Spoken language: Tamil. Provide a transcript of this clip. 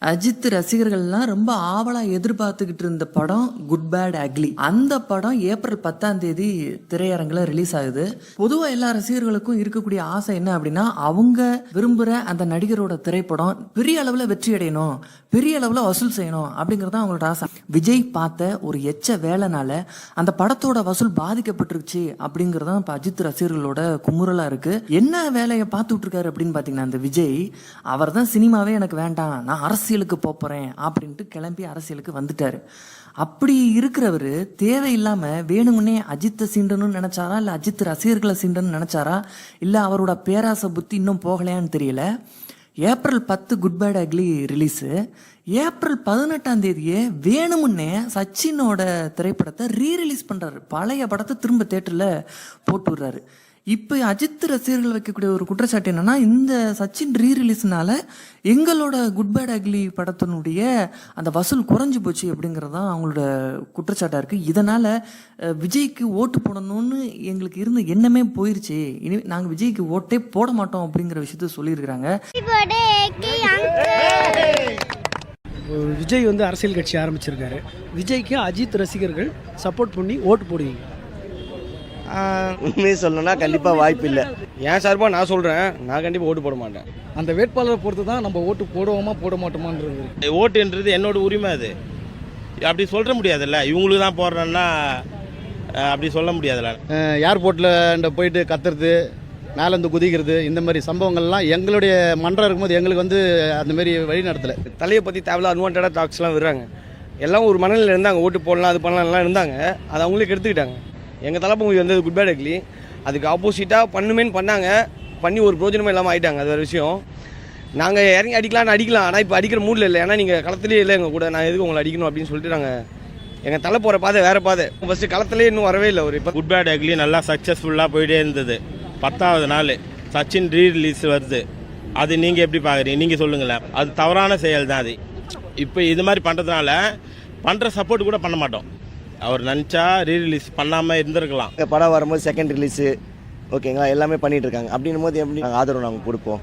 அஜித் ரசிகர்கள்லாம் ரொம்ப ஆவலா எதிர்பார்த்துக்கிட்டு இருந்த படம் குட் பேட் அக்லி. அந்த படம் ஏப்ரல் 10ஆம் தேதி திரையரங்குல ரிலீஸ் ஆகுது. பொதுவா எல்லா ரசிகர்களுக்கும் இருக்கக்கூடிய ஆசை என்ன அப்படின்னா, அவங்க விரும்புற அந்த நடிகரோட திரைப்படம் பெரிய அளவுல வெற்றி அடையணும், பெரிய அளவுல வசூல் செய்யணும் அப்படிங்கறது அவங்களோட ஆசை. விஜய் பார்த்த ஒரு எச்ச வேலைனால அந்த படத்தோட வசூல் பாதிக்கப்பட்டிருச்சு அப்படிங்கறதான் இப்ப அஜித் ரசிகர்களோட குமுறலா இருக்கு. என்ன வேலையை பார்த்துட்டு இருக்காரு அப்படின்னு பாத்தீங்கன்னா, அந்த விஜய் அவர் தான் சினிமாவே எனக்கு வேண்டாம், நான் அரசியலுக்கு போறேன் அப்படின்ட்டு கிளம்பி அரசியலுக்கு வந்துட்டாரு. அப்படி இருக்கிறவரு தேவையில்லாம வேணுமுன்னே அஜித்தை சீண்டணும்னு நினைச்சாரா, இல்ல அஜித் ரசிகர்களை சீண்டணும்னு நினைச்சாரா, இல்ல அவரோட பேராசை புத்தி இன்னும் போகலையான்னு தெரியல. April 10 good bad ugly release. April 18ஆம் தேதியே வேணுமுன்னே சச்சினோட திரைப்படத்தை ரீரிலீஸ் பண்றாரு. பழைய படத்தை திரும்ப தேட்டர்ல போட்டு விடுறாரு. இப்போ அஜித் ரசிகர்கள் வைக்கக்கூடிய ஒரு குற்றச்சாட்டு என்னன்னா, இந்த சச்சின் ரீரிலீஸ்னால எங்களோட குட் பேட் அக்லி படத்தினுடைய அந்த வசூல் குறைஞ்சு போச்சு அப்படிங்கறதான் அவங்களோட குற்றச்சாட்டா இருக்கு. இதனால விஜய்க்கு ஓட்டு போடணும்னு எங்களுக்கு இருந்த எண்ணமே போயிருச்சு, இனி நாங்க விஜய்க்கு ஓட்டே போட மாட்டோம் அப்படிங்கிற விஷயத்த சொல்லியிருக்கிறாங்க. விஜய் வந்து அரசியல் கட்சி ஆரம்பிச்சிருக்காரு. விஜய்க்கு அஜித் ரசிகர்கள் சப்போர்ட் பண்ணி ஓட்டு போடுவீங்க? உண்மையை சொல்லணும்னா கண்டிப்பாக வாய்ப்பு இல்லை. என் சார்பாக நான் சொல்கிறேன், நான் கண்டிப்பாக ஓட்டு போட மாட்டேன். அந்த வேட்பாளரை பொறுத்து தான் நம்ம ஓட்டு போடுவோமா போட மாட்டோமான்றது. ஓட்டுன்றது என்னோட உரிமை, அது அப்படி சொல்ல முடியாதுல்ல. இவங்களுக்கு தான் போடுறேன்னா அப்படி சொல்ல முடியாதுல்ல. ஏர்போர்ட்டில் போயிட்டு கத்துறது, மேலேருந்து குதிக்கிறது, இந்த மாதிரி சம்பவங்கள்லாம் எங்களுடைய மன்றம் இருக்கும்போது எங்களுக்கு வந்து அந்த மாதிரி வழி நடத்தலை. தலையை பற்றி தேவையில்ல அன்வான்டாக டாக்ஸ்லாம் விடுறாங்க. எல்லாம் ஒரு மனநிலையில் இருந்தாங்க, ஓட்டு போடலாம் அது பண்ணலாம் இருந்தாங்க. அது அவங்களுக்கு எடுத்துக்கிட்டாங்க. எங்கள் தலைப்பு வந்தது குட் பேட் அக்லி, அதுக்கு ஆப்போசிட்டாக பண்ணுமேன்னு பண்ணாங்க, பண்ணி ஒரு பிரோஜனமே இல்லாமல் ஆகிட்டாங்க. அது ஒரு விஷயம். நாங்கள் இறங்கி அடிக்கலாம்னு அடிக்கலாம், ஆனால் இப்போ அடிக்கிற மூடில் இல்லை. ஏன்னா நீங்கள் களத்துலேயே இல்லை எங்கள் கூட, நான் எதுக்கு உங்களை அடிக்கணும் அப்படின்னு சொல்லிட்டு நாங்கள் எங்கள் தலை போகிற பாதை வேறு பாதை. ஃபஸ்ட்டு களத்துலேயே இன்னும் வரவே இல்லை. ஒரு இப்போ குட் பேட் அக்லி நல்லா சக்ஸஸ்ஃபுல்லாக போயிட்டே இருந்தது. 10ஆவது நாள் சச்சின் ரீரிலீஸ் வருது. அது நீங்கள் எப்படி பார்க்குறீங்க? நீங்கள் சொல்லுங்களேன். அது தவறான செயல் தான் அது. இப்போ இது மாதிரி பண்ணுறதுனால பண்ணுற சப்போர்ட் கூட பண்ண மாட்டோம். அவர் நினச்சா ரீரிலீஸ் பண்ணாமல் இருந்திருக்கலாம். படம் வரும்போது செகண்ட் ரிலீஸு ஓகேங்களா, எல்லாமே பண்ணிகிட்டு இருக்காங்க. அப்படின்னும் போது எப்படி ஆதரவு நாங்கள் கொடுப்போம்?